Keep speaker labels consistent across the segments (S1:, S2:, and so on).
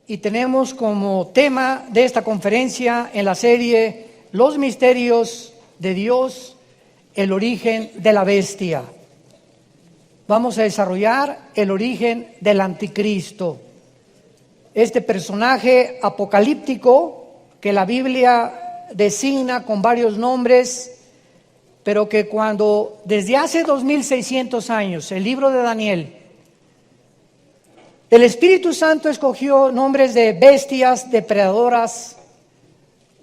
S1: y tenemos como tema de esta conferencia en la serie Los misterios de Dios, el origen de la bestia. Vamos a desarrollar el origen del anticristo, este personaje apocalíptico que la Biblia designa con varios nombres, pero que cuando desde hace 2600 años el libro de Daniel, el Espíritu Santo escogió nombres de bestias depredadoras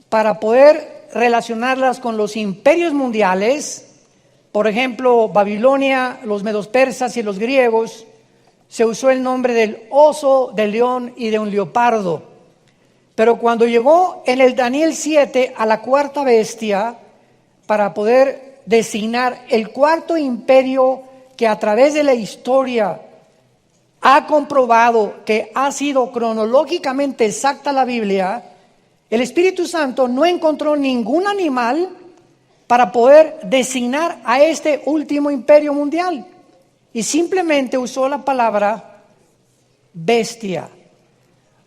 S1: para poder relacionarlas con los imperios mundiales. Por ejemplo, Babilonia, los medos persas y los griegos, se usó el nombre del oso, del león y de un leopardo. Pero cuando llegó en el Daniel 7 a la cuarta bestia, para poder designar el cuarto imperio que a través de la historia ha comprobado que ha sido cronológicamente exacta la Biblia, el Espíritu Santo no encontró ningún animal para poder designar a este último imperio mundial y simplemente usó la palabra bestia,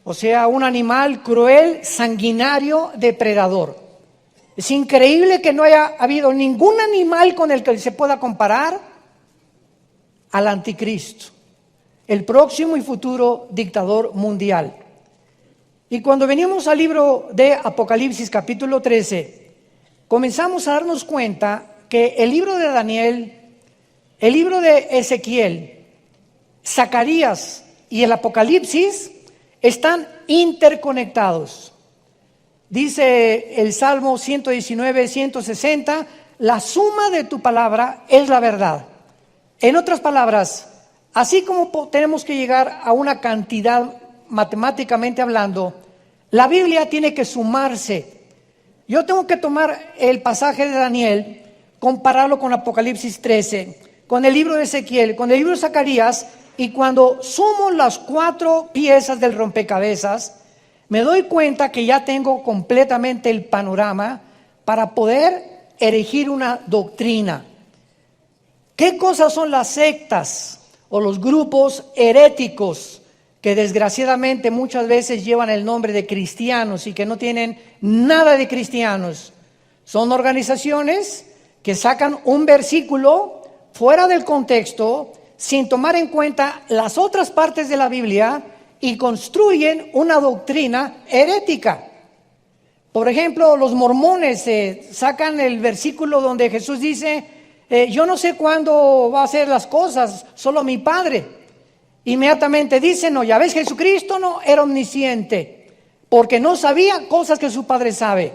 S1: o sea, un animal cruel, sanguinario, depredador. Es increíble que no haya habido ningún animal con el que se pueda comparar al anticristo, el próximo y futuro dictador mundial. Y cuando venimos al libro de Apocalipsis capítulo 13, comenzamos a darnos cuenta que el libro de Daniel, el libro de Ezequiel, Zacarías y el Apocalipsis están interconectados. Dice el Salmo 119, 160, la suma de tu palabra es la verdad. En otras palabras, así como tenemos que llegar a una cantidad matemáticamente hablando, la Biblia tiene que sumarse. Yo tengo que tomar el pasaje de Daniel, compararlo con Apocalipsis 13, con el libro de Ezequiel, con el libro de Zacarías, y cuando sumo las 4 piezas del rompecabezas, me doy cuenta que ya tengo completamente el panorama para poder erigir una doctrina. ¿Qué cosas son las sectas o los grupos heréticos que desgraciadamente muchas veces llevan el nombre de cristianos y que no tienen nada de cristianos? Son organizaciones que sacan un versículo fuera del contexto sin tomar en cuenta las otras partes de la Biblia y construyen una doctrina herética. Por ejemplo, los mormones sacan el versículo donde Jesús dice, yo no sé cuándo va a hacer las cosas, solo mi Padre. Inmediatamente dicen, no, ya ves, Jesucristo no era omnisciente, porque no sabía cosas que su Padre sabe.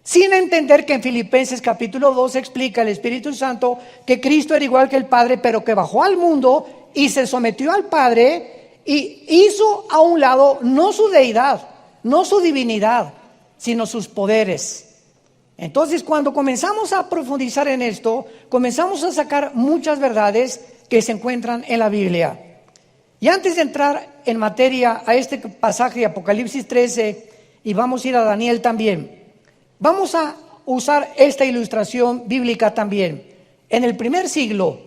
S1: Sin entender que en Filipenses capítulo 2 explica el Espíritu Santo que Cristo era igual que el Padre, pero que bajó al mundo y se sometió al Padre y hizo a un lado no su deidad, no su divinidad, sino sus poderes. Entonces, cuando comenzamos a profundizar en esto, comenzamos a sacar muchas verdades que se encuentran en la Biblia. Y antes de entrar en materia a este pasaje de Apocalipsis 13, y vamos a ir a Daniel también, vamos a usar esta ilustración bíblica también. En el primer siglo,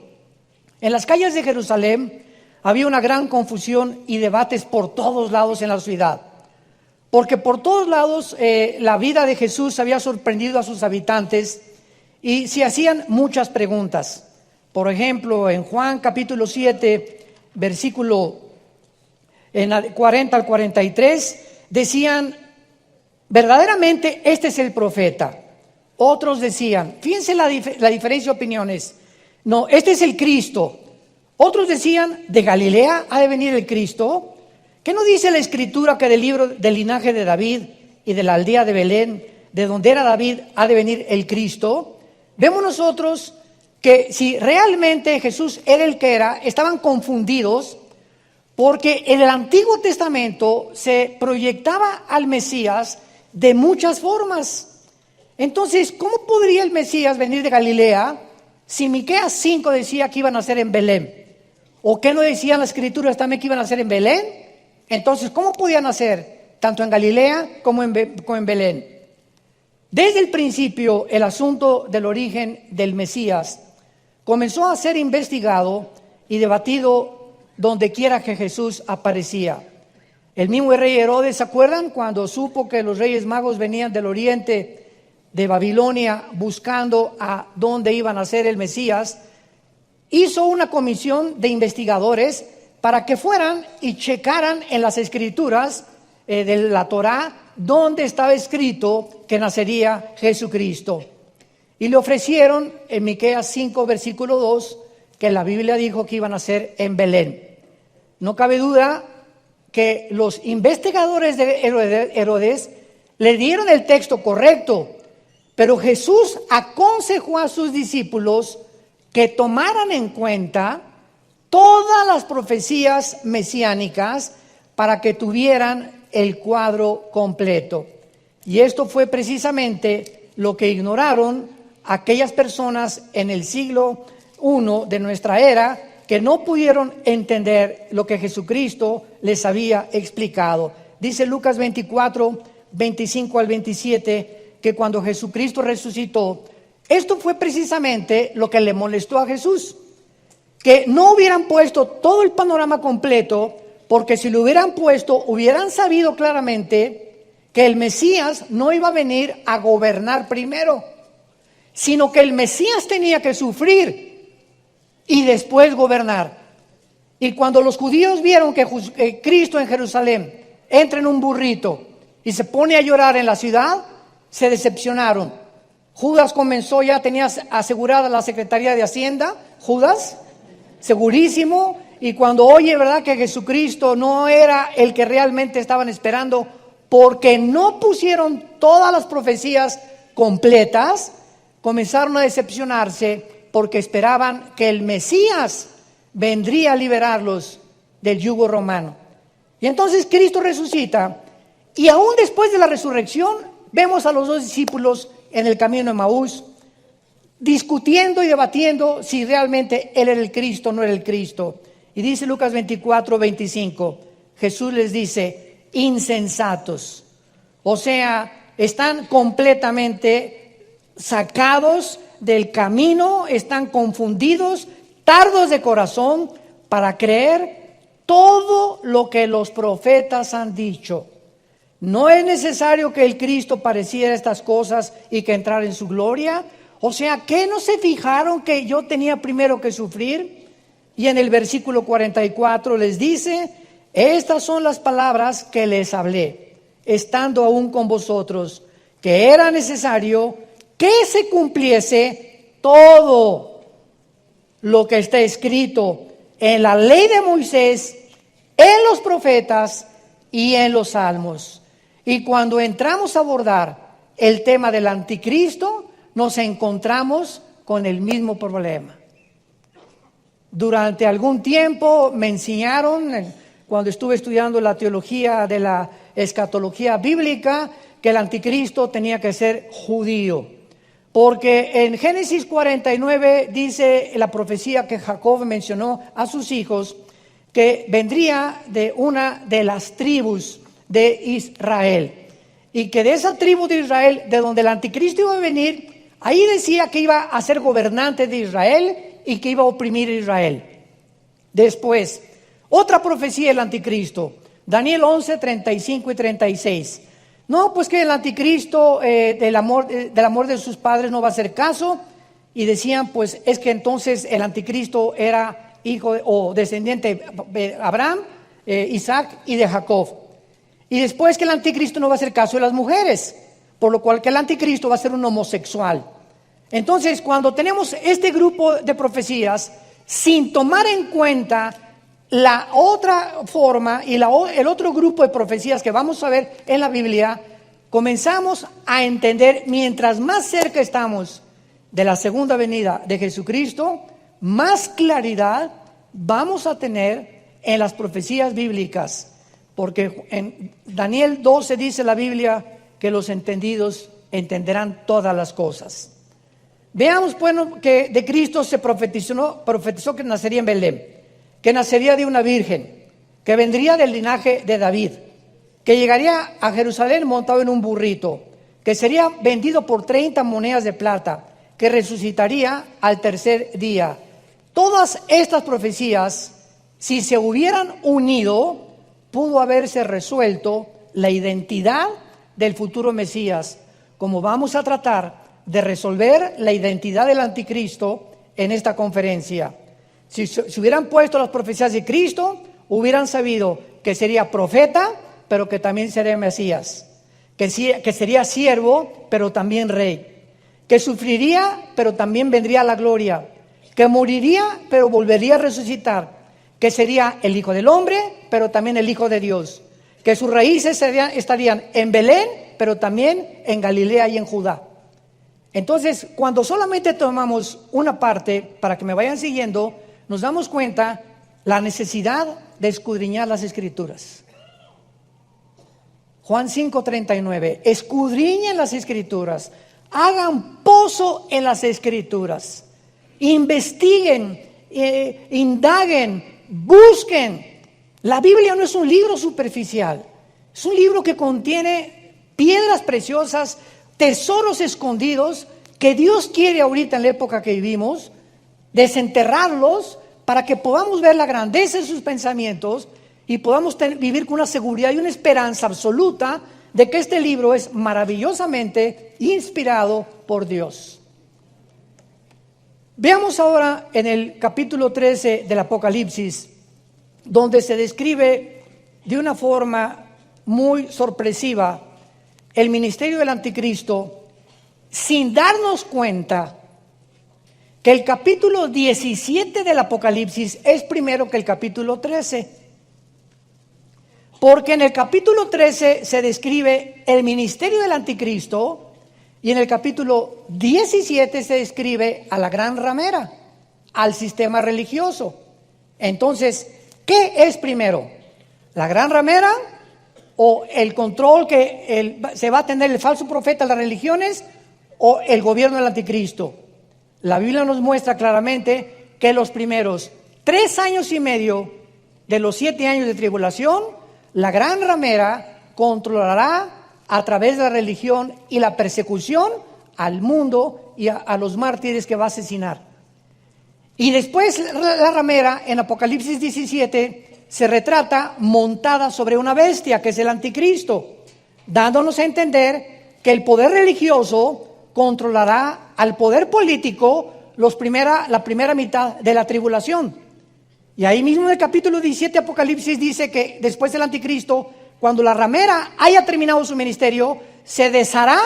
S1: en las calles de Jerusalén, había una gran confusión y debates por todos lados en la ciudad. Porque por todos lados la vida de Jesús había sorprendido a sus habitantes y se hacían muchas preguntas. Por ejemplo, en Juan capítulo 7, versículo 40 al 43, decían, verdaderamente este es el profeta. Otros decían, fíjense la diferencia de opiniones, no, este es el Cristo. Otros decían, ¿de Galilea ha de venir el Cristo? ¿Qué no dice la Escritura que del libro del linaje de David y de la aldea de Belén, de donde era David, ha de venir el Cristo? Vemos nosotros que si realmente Jesús era el que era, estaban confundidos porque en el Antiguo Testamento se proyectaba al Mesías de muchas formas. Entonces, ¿cómo podría el Mesías venir de Galilea si Miqueas 5 decía que iban a nacer en Belén? ¿O qué no decían las Escrituras también que iban a nacer en Belén? Entonces, ¿cómo podían nacer tanto en Galilea como en Belén? Desde el principio, el asunto del origen del Mesías comenzó a ser investigado y debatido donde quiera que Jesús aparecía. El mismo rey Herodes, ¿se acuerdan? Cuando supo que los reyes magos venían del oriente de Babilonia buscando a dónde iban a ser el Mesías, hizo una comisión de investigadores para que fueran y checaran en las escrituras de la Torá donde estaba escrito que nacería Jesucristo. Y le ofrecieron en Miqueas 5, versículo 2, que la Biblia dijo que iban a nacer en Belén. No cabe duda que los investigadores de Herodes le dieron el texto correcto, pero Jesús aconsejó a sus discípulos que tomaran en cuenta todas las profecías mesiánicas para que tuvieran el cuadro completo. Y esto fue precisamente lo que ignoraron aquellas personas en el siglo I de nuestra era, que no pudieron entender lo que Jesucristo les había explicado. Dice Lucas 24, 25 al 27, que cuando Jesucristo resucitó, esto fue precisamente lo que le molestó a Jesús, que no hubieran puesto todo el panorama completo, porque si lo hubieran puesto, hubieran sabido claramente que el Mesías no iba a venir a gobernar primero, sino que el Mesías tenía que sufrir y después gobernar. Y cuando los judíos vieron que Cristo en Jerusalén entra en un burrito y se pone a llorar en la ciudad, se decepcionaron. Judas comenzó, ya tenía asegurada la Secretaría de Hacienda, Judas, segurísimo, y cuando oye, ¿verdad?, que Jesucristo no era el que realmente estaban esperando, porque no pusieron todas las profecías completas, comenzaron a decepcionarse, porque esperaban que el Mesías vendría a liberarlos del yugo romano. Y entonces Cristo resucita, y aún después de la resurrección, vemos a los dos discípulos en el camino de Maús, discutiendo y debatiendo si realmente Él era el Cristo o no era el Cristo. Y dice Lucas 24, 25, Jesús les dice, insensatos. O sea, están completamente sacados del camino, están confundidos, tardos de corazón para creer todo lo que los profetas han dicho. ¿No es necesario que el Cristo padeciera estas cosas y que entrara en su gloria? O sea, ¿qué no se fijaron que yo tenía primero que sufrir? Y en el versículo 44 les dice, estas son las palabras que les hablé, estando aún con vosotros, que era necesario que se cumpliese todo lo que está escrito en la ley de Moisés, en los profetas y en los salmos. Y cuando entramos a abordar el tema del anticristo, nos encontramos con el mismo problema. Durante algún tiempo me enseñaron, cuando estuve estudiando la teología de la escatología bíblica, que el anticristo tenía que ser judío. Porque en Génesis 49 dice la profecía que Jacob mencionó a sus hijos, que vendría de una de las tribus de Israel. Y que de esa tribu de Israel, de donde el anticristo iba a venir, ahí decía que iba a ser gobernante de Israel y que iba a oprimir a Israel. Después, otra profecía del anticristo, Daniel 11, 35 y 36. No, pues que el anticristo del amor de sus padres no va a hacer caso. Y decían, pues es que entonces el anticristo era hijo o descendiente de Abraham, Isaac y de Jacob. Y después que el anticristo no va a hacer caso de las mujeres, por lo cual que el anticristo va a ser un homosexual. Entonces, cuando tenemos este grupo de profecías, sin tomar en cuenta la otra forma y el otro grupo de profecías que vamos a ver en la Biblia, comenzamos a entender, mientras más cerca estamos de la segunda venida de Jesucristo, más claridad vamos a tener en las profecías bíblicas. Porque en Daniel 12 dice la Biblia que los entendidos entenderán todas las cosas. Veamos, bueno, que de Cristo se profetizó que nacería en Belén, que nacería de una virgen, que vendría del linaje de David, que llegaría a Jerusalén montado en un burrito, que sería vendido por 30 monedas de plata, que resucitaría al tercer día. Todas estas profecías, si se hubieran unido, pudo haberse resuelto la identidad del futuro Mesías, como vamos a tratar de resolver la identidad del anticristo en esta conferencia. Si hubieran puesto las profecías de Cristo, hubieran sabido que sería profeta, pero que también sería Mesías, que sería siervo, pero también rey, que sufriría, pero también vendría a la gloria, que moriría, pero volvería a resucitar, que sería el Hijo del Hombre, pero también el Hijo de Dios, que sus raíces estarían en Belén, pero también en Galilea y en Judá. Entonces, cuando solamente tomamos una parte, para que me vayan siguiendo, nos damos cuenta la necesidad de escudriñar las Escrituras. Juan 5:39, escudriñen las Escrituras, hagan pozo en las Escrituras, investiguen, indaguen, busquen. La Biblia no es un libro superficial, es un libro que contiene piedras preciosas, tesoros escondidos que Dios quiere ahorita en la época que vivimos, desenterrarlos para que podamos ver la grandeza de sus pensamientos y podamos vivir con una seguridad y una esperanza absoluta de que este libro es maravillosamente inspirado por Dios. Veamos ahora en el capítulo 13 del Apocalipsis, donde se describe de una forma muy sorpresiva el ministerio del anticristo, sin darnos cuenta que el capítulo 17 del Apocalipsis es primero que el capítulo 13. Porque en el capítulo 13 se describe el ministerio del anticristo y en el capítulo 17 se describe a la gran ramera, al sistema religioso. Entonces, ¿qué es primero? ¿La gran ramera o el control que se va a tener el falso profeta de las religiones o el gobierno del anticristo? La Biblia nos muestra claramente que los primeros 3 años y medio de los 7 años de tribulación, la gran ramera controlará a través de la religión y la persecución al mundo y a los mártires que va a asesinar. Y después la ramera en Apocalipsis 17 se retrata montada sobre una bestia que es el anticristo, dándonos a entender que el poder religioso controlará al poder político la primera mitad de la tribulación. Y ahí mismo en el capítulo 17 Apocalipsis dice que después del anticristo, cuando la ramera haya terminado su ministerio, se deshará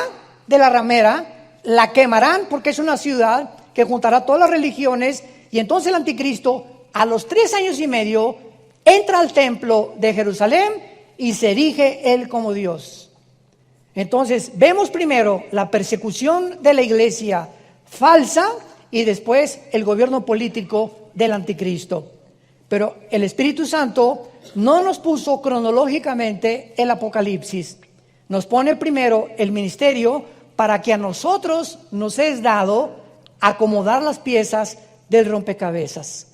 S1: de la ramera, la quemarán porque es una ciudad que juntará todas las religiones, y entonces el anticristo a los 3 años y medio entra al templo de Jerusalén y se erige él como Dios. Entonces vemos primero la persecución de la iglesia falsa y después el gobierno político del anticristo. Pero el Espíritu Santo no nos puso cronológicamente el Apocalipsis. Nos pone primero el ministerio para que a nosotros nos es dado acomodar las piezas del rompecabezas.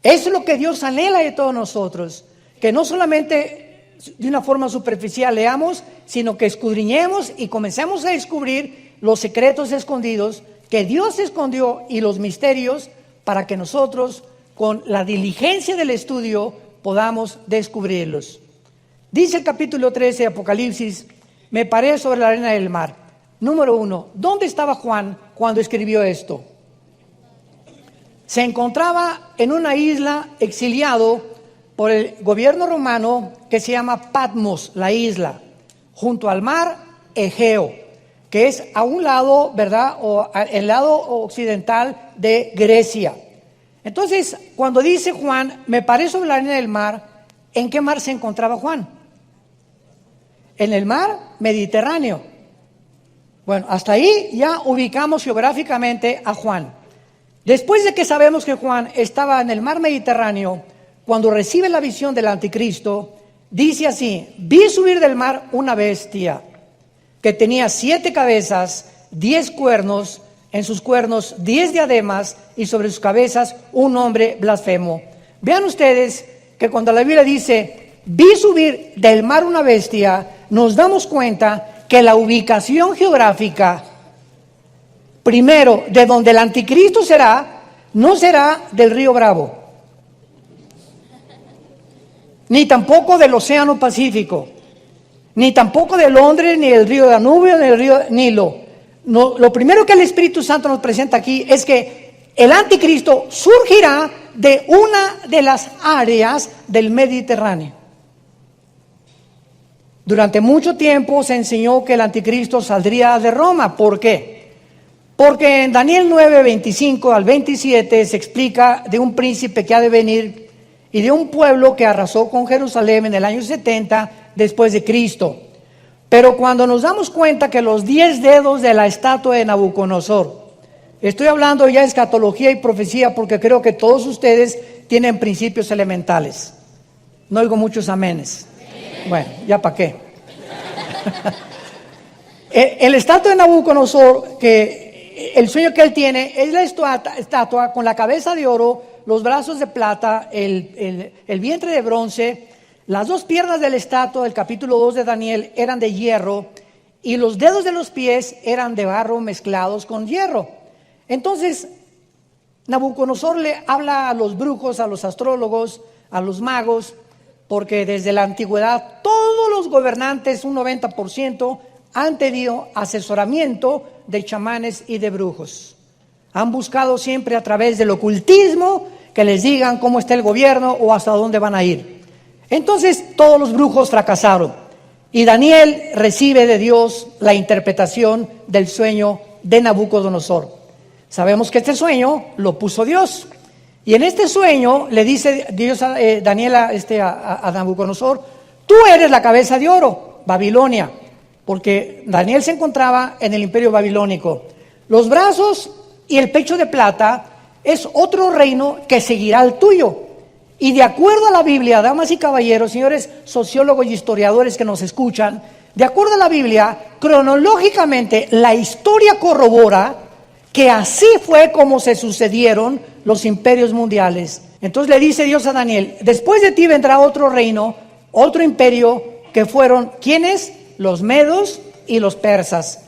S1: Eso es lo que Dios anhela de todos nosotros, que no solamente de una forma superficial leamos, sino que escudriñemos y comencemos a descubrir los secretos escondidos que Dios escondió y los misterios para que nosotros con la diligencia del estudio podamos descubrirlos. Dice el capítulo 13 de Apocalipsis, me paré sobre la arena del mar. Número 1, ¿dónde estaba Juan cuando escribió esto? Se encontraba en una isla exiliado por el gobierno romano que se llama Patmos, la isla, junto al mar Egeo, que es a un lado, ¿verdad? O el lado occidental de Grecia. Entonces, cuando dice Juan, me paré sobre la arena del mar, ¿en qué mar se encontraba Juan? En el mar Mediterráneo. Bueno, hasta ahí ya ubicamos geográficamente a Juan. Después de que sabemos que Juan estaba en el mar Mediterráneo, cuando recibe la visión del anticristo, dice así, vi subir del mar una bestia que tenía 7 cabezas, 10 cuernos, en sus cuernos 10 diademas y sobre sus cabezas un nombre blasfemo. Vean ustedes que cuando la Biblia dice, vi subir del mar una bestia, nos damos cuenta que la ubicación geográfica, primero, de donde el anticristo será, no será del río Bravo. ni tampoco del Océano Pacífico, ni tampoco de Londres, ni del río Danubio, ni del río Nilo. No, lo primero que el Espíritu Santo nos presenta aquí es que el anticristo surgirá de una de las áreas del Mediterráneo. Durante mucho tiempo se enseñó que el anticristo saldría de Roma. ¿Por qué? Porque en Daniel 9, 25 al 27 se explica de un príncipe que ha de venir y de un pueblo que arrasó con Jerusalén en el año 70 después de Cristo. Pero cuando nos damos cuenta que los 10 dedos de la estatua de Nabucodonosor, estoy hablando ya de escatología y profecía porque creo que todos ustedes tienen principios elementales. No oigo muchos amenes. Bueno, ya para qué. El estatua de Nabucodonosor, que el sueño que él tiene es la estatua con la cabeza de oro, los brazos de plata, el vientre de bronce, las dos piernas de la estatua del capítulo 2 de Daniel eran de hierro y los dedos de los pies eran de barro mezclados con hierro. Entonces, Nabucodonosor le habla a los brujos, a los astrólogos, a los magos, porque desde la antigüedad todos los gobernantes, un 90%, han tenido asesoramiento de chamanes y de brujos. Han buscado siempre a través del ocultismo que les digan cómo está el gobierno o hasta dónde van a ir. Entonces todos los brujos fracasaron y Daniel recibe de Dios la interpretación del sueño de Nabucodonosor. Sabemos que este sueño lo puso Dios. Y en este sueño le dice Dios a Daniel a Nabucodonosor: tú eres la cabeza de oro, Babilonia, porque Daniel se encontraba en el imperio babilónico. Los brazos y el pecho de plata es otro reino que seguirá el tuyo. Y de acuerdo a la Biblia, damas y caballeros, señores sociólogos y historiadores que nos escuchan, de acuerdo a la Biblia, cronológicamente la historia corrobora que así fue como se sucedieron los imperios mundiales. Entonces le dice Dios a Daniel: después de ti vendrá otro reino, otro imperio, que fueron, ¿quiénes? Los medos y los persas.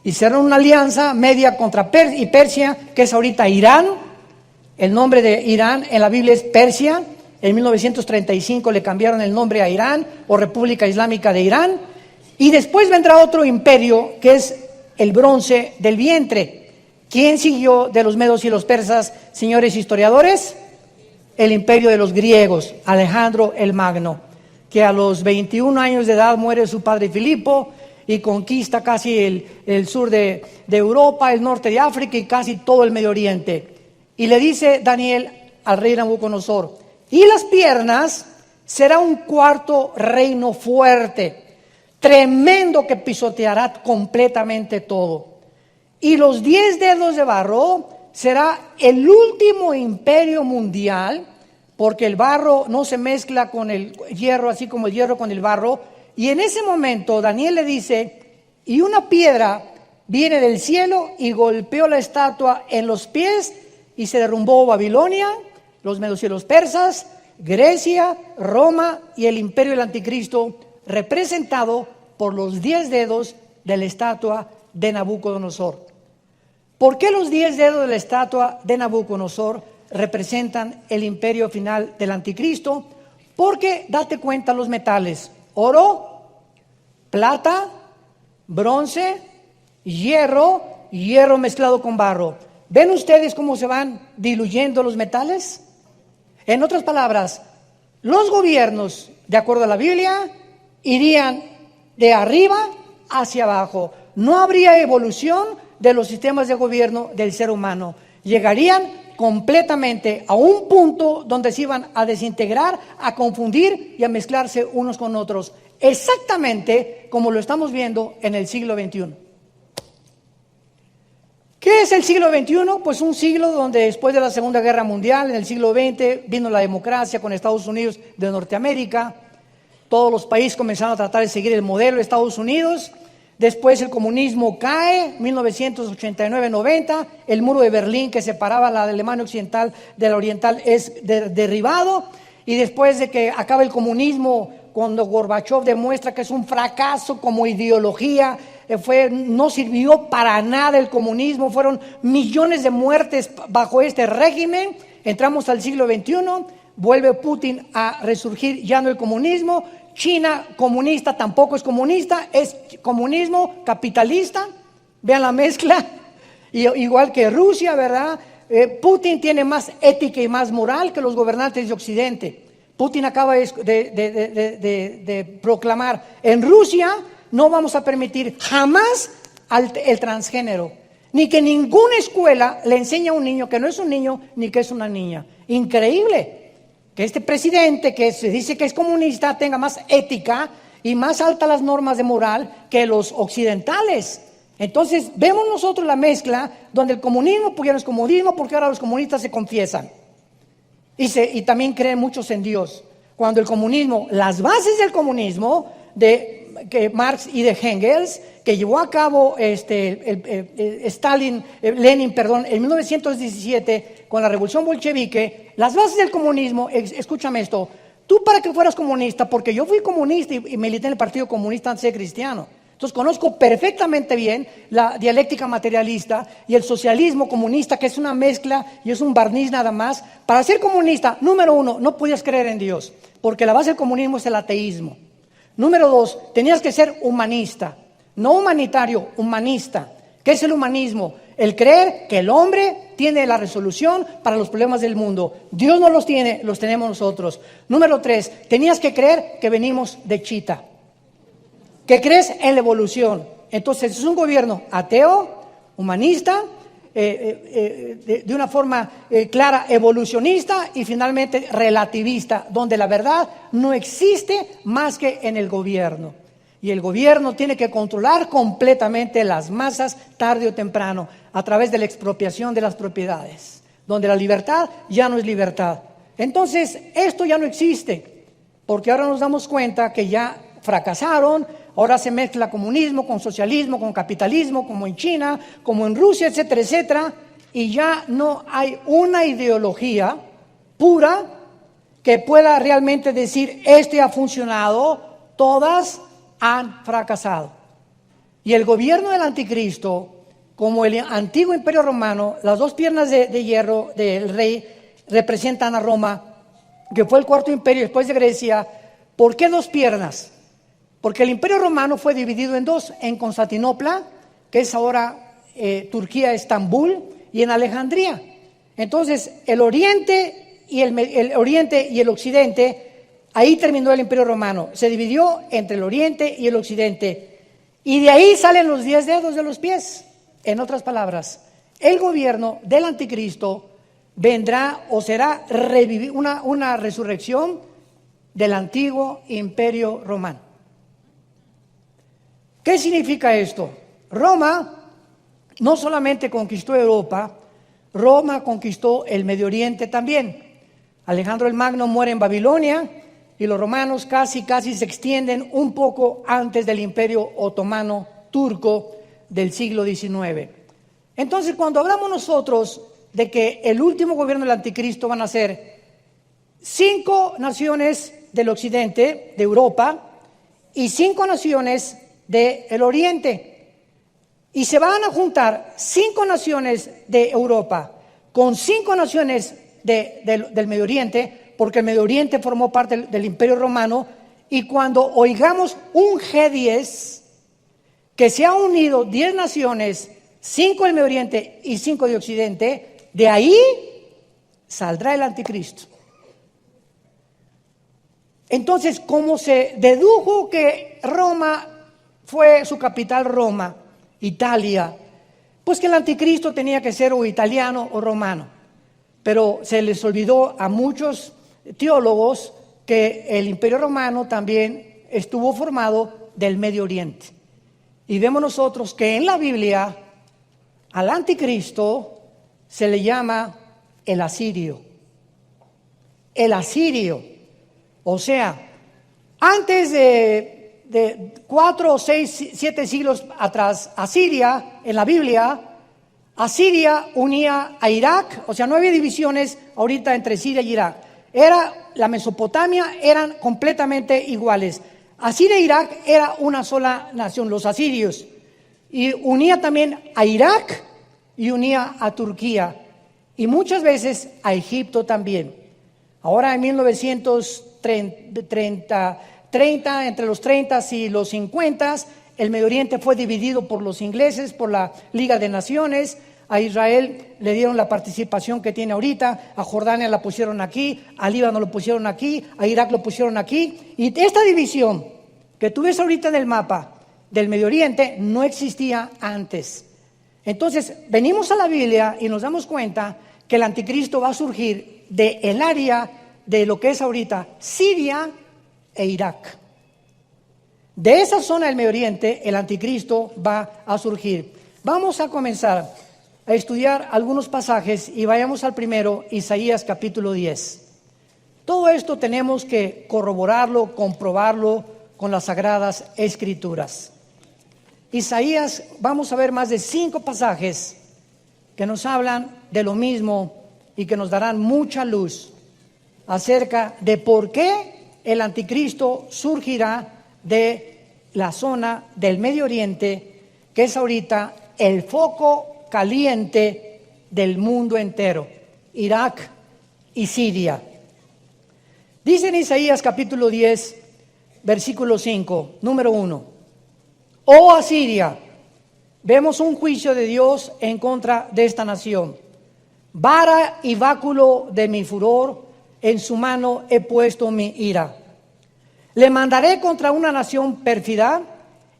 S1: Hicieron una alianza media contra Persia, que es ahorita Irán. El nombre de Irán en la Biblia es Persia. En 1935 le cambiaron el nombre a Irán o República Islámica de Irán. Y después vendrá otro imperio que es el bronce del vientre. ¿Quién siguió de los medos y los persas, señores historiadores? El imperio de los griegos, Alejandro el Magno, que a los 21 años de edad muere su padre Filipo y conquista casi el sur de Europa, el norte de África y casi todo el Medio Oriente. Y le dice Daniel al rey Nabucodonosor: y las piernas será un cuarto reino fuerte, tremendo, que pisoteará completamente todo. Y los 10 dedos de barro será el último imperio mundial, porque el barro no se mezcla con el hierro, así como el hierro con el barro. Y en ese momento Daniel le dice: y una piedra viene del cielo y golpeó la estatua en los pies y se derrumbó Babilonia, los medos y los persas, Grecia, Roma y el imperio del anticristo, representado por los 10 dedos de la estatua de Nabucodonosor. ¿Por qué los 10 dedos de la estatua de Nabucodonosor representan el imperio final del anticristo? Porque date cuenta los metales: oro, plata, bronce, hierro mezclado con barro. ¿Ven ustedes cómo se van diluyendo los metales? En otras palabras, los gobiernos, de acuerdo a la Biblia, irían de arriba hacia abajo. No habría evolución de los sistemas de gobierno del ser humano. Llegarían completamente a un punto donde se iban a desintegrar, a confundir y a mezclarse unos con otros, exactamente como lo estamos viendo en el siglo XXI. ¿Qué es el siglo XXI? Pues un siglo donde después de la Segunda Guerra Mundial, en el siglo XX, vino la democracia con Estados Unidos de Norteamérica. Todos los países comenzaron a tratar de seguir el modelo de Estados Unidos. Después el comunismo cae, 1989-90, el muro de Berlín que separaba la Alemania occidental de la oriental es derribado, y después de que acaba el comunismo, cuando Gorbachev demuestra que es un fracaso como ideología, no sirvió para nada el comunismo, fueron millones de muertes bajo este régimen. Entramos al siglo XXI, vuelve Putin a resurgir ya no el comunismo. China comunista tampoco es comunista, es comunismo capitalista. Vean la mezcla. Igual que Rusia, ¿verdad? Putin tiene más ética y más moral que los gobernantes de Occidente. Putin acaba de proclamar: en Rusia no vamos a permitir jamás el transgénero, ni que ninguna escuela le enseñe a un niño que no es un niño ni que es una niña. Increíble que este presidente, que se dice que es comunista, tenga más ética y más altas las normas de moral que los occidentales. Entonces vemos nosotros la mezcla donde el comunismo, pues ya no es comunismo, porque ahora los comunistas se confiesan y también creen muchos en Dios. Cuando el comunismo, las bases del comunismo que Marx y de Engels, que llevó a cabo Lenin, en 1917 con la revolución bolchevique, las bases del comunismo, escúchame esto: tú, para que fueras comunista, porque yo fui comunista y milité en el Partido Comunista antes de ser cristiano, entonces conozco perfectamente bien la dialéctica materialista y el socialismo comunista, que es una mezcla y es un barniz nada más. Para ser comunista, número uno, no podías creer en Dios, porque la base del comunismo es el ateísmo. Número dos, tenías que ser humanista, no humanitario, humanista. ¿Qué es el humanismo? El creer que el hombre tiene la resolución para los problemas del mundo. Dios no los tiene, los tenemos nosotros. Número tres, tenías que creer que venimos de Chita, que crees en la evolución. Entonces es un gobierno ateo, humanista, de una forma clara evolucionista y finalmente relativista, donde la verdad no existe más que en el gobierno. Y el gobierno tiene que controlar completamente las masas tarde o temprano a través de la expropiación de las propiedades, donde la libertad ya no es libertad. Entonces esto ya no existe, porque ahora nos damos cuenta que ya fracasaron. Ahora se mezcla comunismo con socialismo, con capitalismo, como en China, como en Rusia, etcétera, etcétera. Y ya no hay una ideología pura que pueda realmente decir: este ha funcionado. Todas han fracasado. Y el gobierno del anticristo, como el antiguo imperio romano, las dos piernas de hierro del rey representan a Roma, que fue el cuarto imperio después de Grecia. ¿Por qué dos piernas? Porque el imperio romano fue dividido en dos: en Constantinopla, que es ahora Turquía, Estambul, y en Alejandría. Entonces el oriente y el occidente, ahí terminó el imperio romano. Se dividió entre el oriente y el occidente, y de ahí salen los 10 dedos de los pies. En otras palabras, el gobierno del anticristo vendrá o será una resurrección del antiguo imperio romano. ¿Qué significa esto? Roma no solamente conquistó Europa, Roma conquistó el Medio Oriente también. Alejandro el Magno muere en Babilonia y los romanos casi se extienden un poco antes del Imperio Otomano Turco del siglo XIX. Entonces, cuando hablamos nosotros de que el último gobierno del anticristo van a ser 5 naciones del occidente, de Europa, y 5 naciones del oriente, y se van a juntar 5 naciones de Europa con 5 naciones del Medio Oriente, porque el Medio Oriente formó parte del Imperio Romano. Y cuando oigamos un G10, que se ha unido 10 naciones, 5 del Medio Oriente y 5 de Occidente, de ahí saldrá el anticristo. Entonces, como se dedujo que Roma fue su capital, Roma, Italia, pues que el anticristo tenía que ser o italiano o romano. Pero se les olvidó a muchos teólogos que el Imperio Romano también estuvo formado del Medio Oriente. Y vemos nosotros que en la Biblia al anticristo se le llama el asirio. El asirio. O sea, antes de 4 o 6, 7 siglos atrás, Asiria, en la Biblia, Asiria unía a Irak. O sea, no había divisiones ahorita entre Siria y Irak. La Mesopotamia eran completamente iguales. Asiria e Irak era una sola nación, los asirios. Y unía también a Irak y unía a Turquía. Y muchas veces a Egipto también. Ahora en 1930, entre los 30 y los 50, el Medio Oriente fue dividido por los ingleses, por la Liga de Naciones. A Israel le dieron la participación que tiene ahorita, a Jordania la pusieron aquí, a Líbano lo pusieron aquí, a Irak lo pusieron aquí. Y esta división que tú ves ahorita en el mapa del Medio Oriente no existía antes. Entonces, venimos a la Biblia y nos damos cuenta que el anticristo va a surgir del área de lo que es ahorita Siria e Irak. De esa zona del Medio Oriente, el anticristo va a surgir. Vamos a comenzar a estudiar algunos pasajes y vayamos al primero, Isaías capítulo 10. Todo esto tenemos que corroborarlo, comprobarlo con las Sagradas Escrituras. Isaías, vamos a ver más de 5 pasajes que nos hablan de lo mismo y que nos darán mucha luz acerca de por qué el anticristo surgirá de la zona del Medio Oriente, que es ahorita el foco caliente del mundo entero, Irak y Siria. Dice en Isaías capítulo 10, versículo 5, número 1: Oh Asiria, vemos un juicio de Dios en contra de esta nación. Vara y báculo de mi furor, en su mano he puesto mi ira. Le mandaré contra una nación pérfida,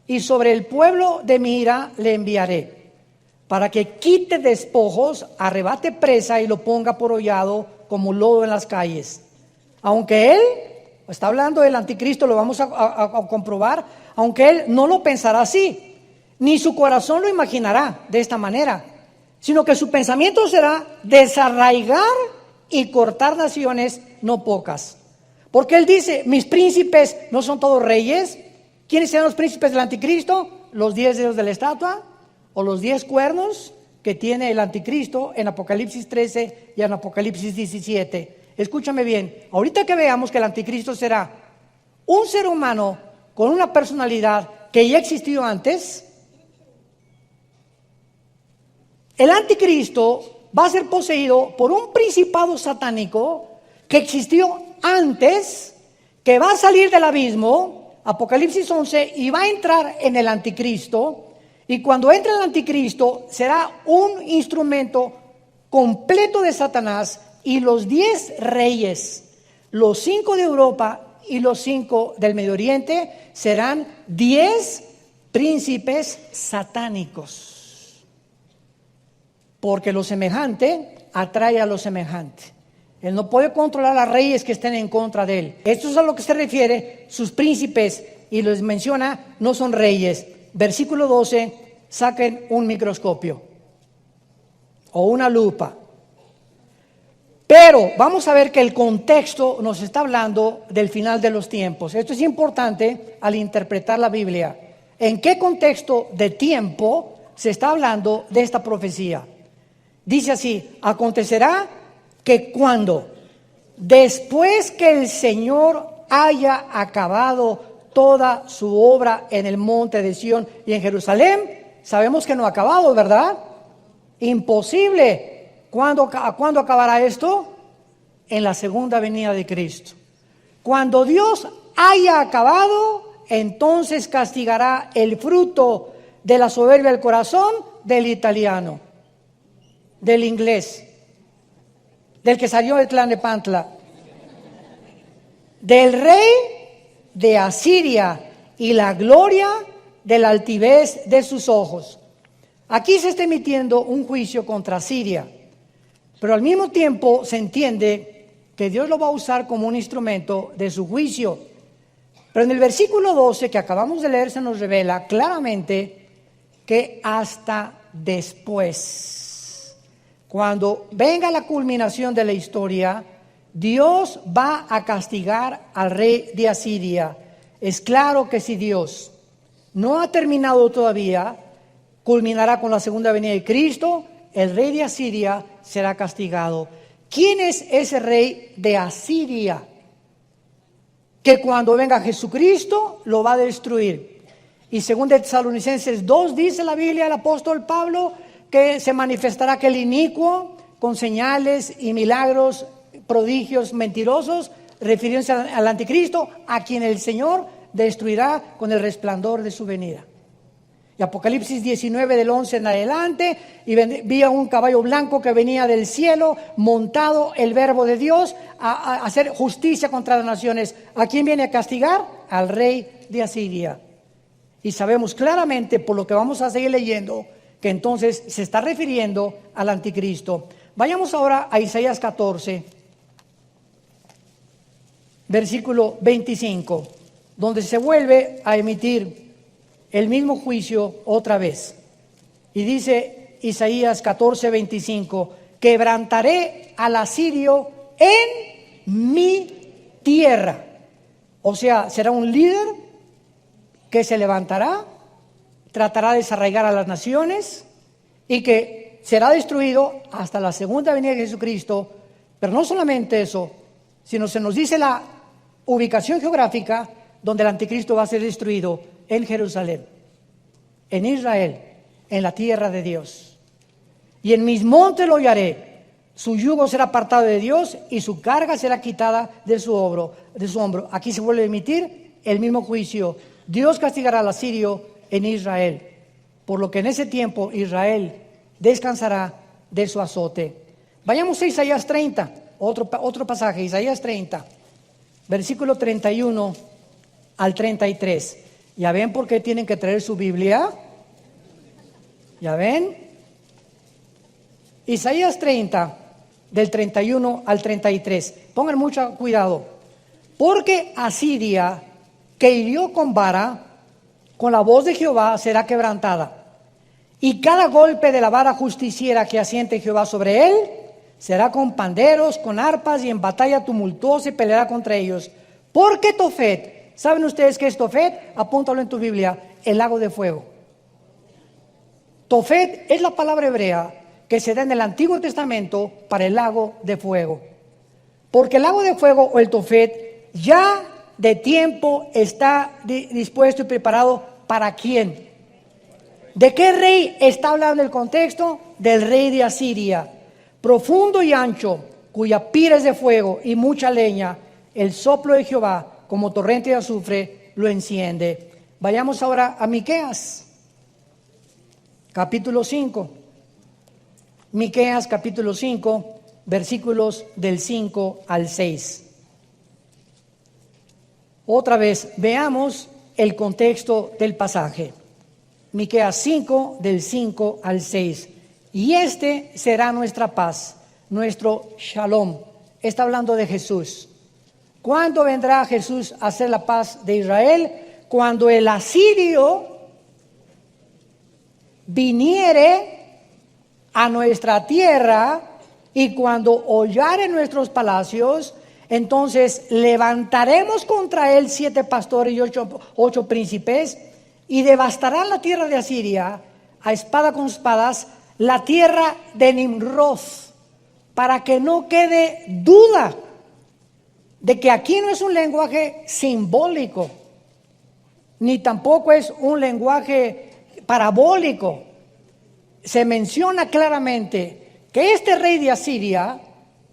S1: y sobre el pueblo de mi ira le enviaré, para que quite despojos, arrebate presa y lo ponga por hollado como lodo en las calles. Aunque él, está hablando del anticristo, lo vamos a comprobar, aunque él no lo pensará así, ni su corazón lo imaginará de esta manera, sino que su pensamiento será desarraigar y cortar naciones no pocas. Porque él dice, mis príncipes no son todos reyes. ¿Quiénes serán los príncipes del anticristo? Los 10 dedos de la estatua o los 10 cuernos que tiene el anticristo en Apocalipsis 13 y en Apocalipsis 17. Escúchame bien, ahorita que veamos que el anticristo será un ser humano con una personalidad que ya existió antes, el anticristo va a ser poseído por un principado satánico que existió antes, que va a salir del abismo, Apocalipsis 11, y va a entrar en el anticristo. Y cuando entre el anticristo será un instrumento completo de Satanás, y los 10 reyes, los 5 de Europa y los 5 del Medio Oriente, serán 10 príncipes satánicos. Porque lo semejante atrae a lo semejante. Él no puede controlar a reyes que estén en contra de él. Esto es a lo que se refiere, sus príncipes, y les menciona, no son reyes. Versículo 12, saquen un microscopio o una lupa. Pero vamos a ver que el contexto nos está hablando del final de los tiempos. Esto es importante al interpretar la Biblia. ¿En qué contexto de tiempo se está hablando de esta profecía? Dice así: acontecerá que cuando, después que el Señor haya acabado toda su obra en el monte de Sión y en Jerusalén, sabemos que no ha acabado, ¿verdad? Imposible. ¿Cuándo acabará esto? En la segunda venida de Cristo. Cuando Dios haya acabado, entonces castigará el fruto de la soberbia del corazón del italiano, del inglés, del que salió del clan de Pantla, del rey de Asiria y la gloria de la altivez de sus ojos. Aquí se está emitiendo un juicio contra Siria, pero al mismo tiempo se entiende que Dios lo va a usar como un instrumento de su juicio. Pero en el versículo 12 que acabamos de leer se nos revela claramente que hasta después, cuando venga la culminación de la historia, Dios va a castigar al rey de Asiria. Es claro que si Dios no ha terminado todavía, culminará con la segunda venida de Cristo, el rey de Asiria será castigado. ¿Quién es ese rey de Asiria? Que cuando venga Jesucristo lo va a destruir. Y según Tesalonicenses 2 dice la Biblia, el apóstol Pablo, que se manifestará aquel inicuo con señales y milagros prodigios mentirosos, refiriéndose al anticristo, a quien el Señor destruirá con el resplandor de su venida. Y Apocalipsis 19 del 11 en adelante, y vi a un caballo blanco que venía del cielo, montado el verbo de Dios, a hacer justicia contra las naciones. ¿A quién viene a castigar? Al rey de Asiria. Y sabemos claramente, por lo que vamos a seguir leyendo, que entonces se está refiriendo al anticristo. Vayamos ahora a Isaías 14, versículo 25, donde se vuelve a emitir el mismo juicio otra vez. Y dice Isaías 14, 25, quebrantaré al asirio en mi tierra. O sea, será un líder que se levantará, tratará de desarraigar a las naciones y que será destruido hasta la segunda venida de Jesucristo. Pero no solamente eso, sino se nos dice la ubicación geográfica donde el anticristo va a ser destruido: en Jerusalén, en Israel, en la tierra de Dios. Y en mis montes lo hallaré, su yugo será apartado de Dios y su carga será quitada de su hombro. Aquí se vuelve a emitir el mismo juicio. Dios castigará al asirio en Israel, por lo que en ese tiempo Israel descansará de su azote. Vayamos a Isaías 30, otro pasaje, Isaías 30, versículo 31 al 33. ¿Ya ven por qué tienen que traer su Biblia? ¿Ya ven? Isaías 30, del 31 al 33. Pongan mucho cuidado. Porque Asiria, que hirió con vara, con la voz de Jehová será quebrantada. Y cada golpe de la vara justiciera que asiente Jehová sobre él, será con panderos, con arpas, y en batalla tumultuosa y peleará contra ellos. Porque Tofet, ¿saben ustedes qué es Tofet? Apúntalo en tu Biblia: el lago de fuego. Tofet es la palabra hebrea que se da en el Antiguo Testamento para el lago de fuego. Porque el lago de fuego, o el Tofet, ya de tiempo está dispuesto y preparado. ¿Para quién? ¿De qué rey está hablando el contexto? Del rey de Asiria. Profundo y ancho, cuya pira es de fuego y mucha leña, el soplo de Jehová como torrente de azufre lo enciende. Vayamos ahora a Miqueas, capítulo 5. Miqueas, capítulo 5, versículos del 5 al 6. Otra vez, veamos el contexto del pasaje. Miqueas 5, del 5 al 6. Y este será nuestra paz, nuestro shalom. Está hablando de Jesús. ¿Cuándo vendrá Jesús a hacer la paz de Israel? Cuando el asirio viniere a nuestra tierra, y cuando hollare nuestros palacios, entonces levantaremos contra él 7 pastores y 8 príncipes, y devastarán la tierra de Asiria a espada con espadas, la tierra de Nimrod, para que no quede duda de que aquí no es un lenguaje simbólico, ni tampoco es un lenguaje parabólico. Se menciona claramente que este rey de Asiria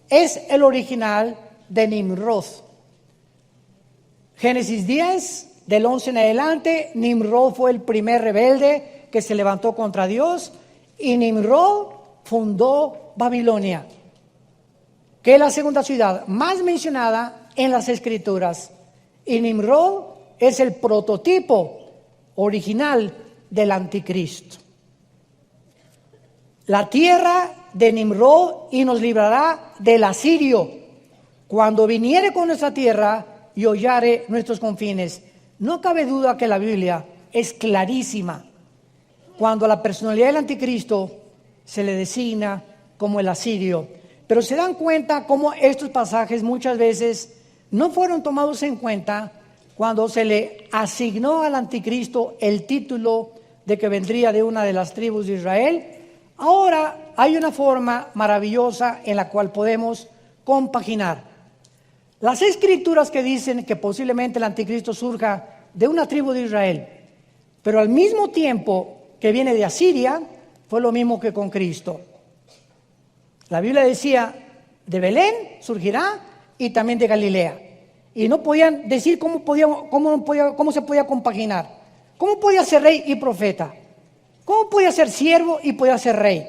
S1: es el original de Nimrod. Génesis 10, del 11 en adelante, Nimrod fue el primer rebelde que se levantó contra Dios, y Nimrod fundó Babilonia, que es la segunda ciudad más mencionada en las Escrituras. Y Nimrod es el prototipo original del anticristo. La tierra de Nimrod, y nos librará del asirio, cuando viniere con nuestra tierra y hollare nuestros confines. No cabe duda que la Biblia es clarísima cuando a la personalidad del anticristo se le designa como el asirio. Pero se dan cuenta cómo estos pasajes muchas veces no fueron tomados en cuenta cuando se le asignó al anticristo el título de que vendría de una de las tribus de Israel. Ahora hay una forma maravillosa en la cual podemos compaginar las escrituras que dicen que posiblemente el anticristo surja de una tribu de Israel, pero al mismo tiempo que viene de Asiria. Fue lo mismo que con Cristo. La Biblia decía de Belén surgirá y también de Galilea. Y no podían decir cómo se podía compaginar. ¿Cómo podía ser rey y profeta? ¿Cómo podía ser siervo y podía ser rey?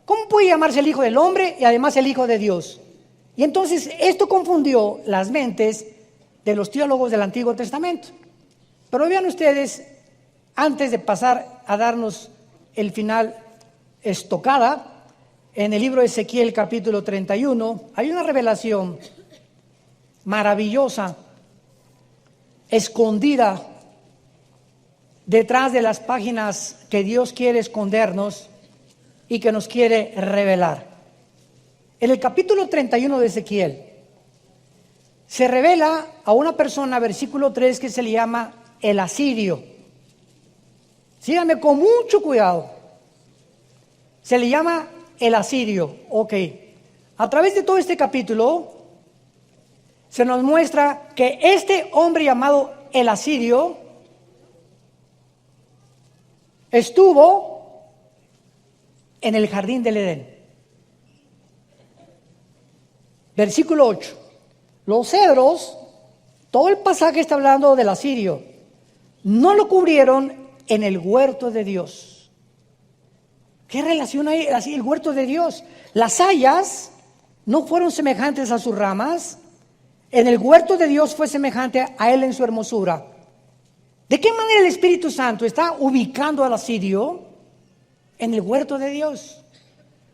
S1: ¿Cómo podía llamarse el Hijo del Hombre y además el Hijo de Dios? Y entonces esto confundió las mentes de los teólogos del Antiguo Testamento. Pero vean ustedes, antes de pasar a darnos el final estocada, en el libro de Ezequiel capítulo 31, hay una revelación maravillosa, escondida detrás de las páginas que Dios quiere escondernos y que nos quiere revelar. En el capítulo 31 de Ezequiel se revela a una persona, versículo 3, que se le llama el asirio. Síganme con mucho cuidado. Se le llama el asirio. Ok. A través de todo este capítulo se nos muestra que este hombre llamado el asirio estuvo en el jardín del Edén. Versículo 8. Los cedros, todo el pasaje está hablando del asirio, no lo cubrieron en el huerto de Dios. ¿Qué relación hay así el huerto de Dios? Las hayas no fueron semejantes a sus ramas. En el huerto de Dios fue semejante a él en su hermosura. ¿De qué manera el Espíritu Santo está ubicando al asirio en el huerto de Dios?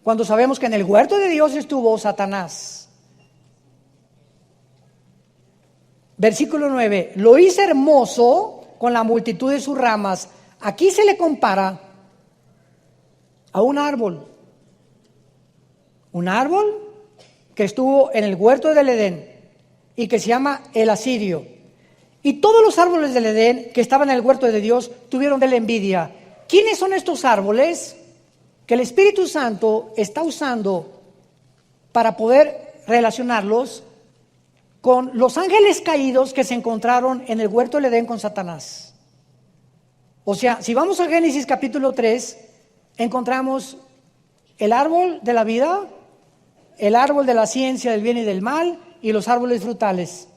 S1: Cuando sabemos que en el huerto de Dios estuvo Satanás. Versículo 9. Lo hice hermoso con la multitud de sus ramas. Aquí se le compara a un árbol. Un árbol que estuvo en el huerto del Edén y que se llama el asirio. Y todos los árboles del Edén que estaban en el huerto de Dios tuvieron de él envidia. ¿Quiénes son estos árboles que el Espíritu Santo está usando para poder relacionarlos con los ángeles caídos que se encontraron en el huerto del Edén con Satanás? O sea, si vamos a Génesis capítulo 3, encontramos el árbol de la vida, el árbol de la ciencia del bien y del mal y los árboles frutales.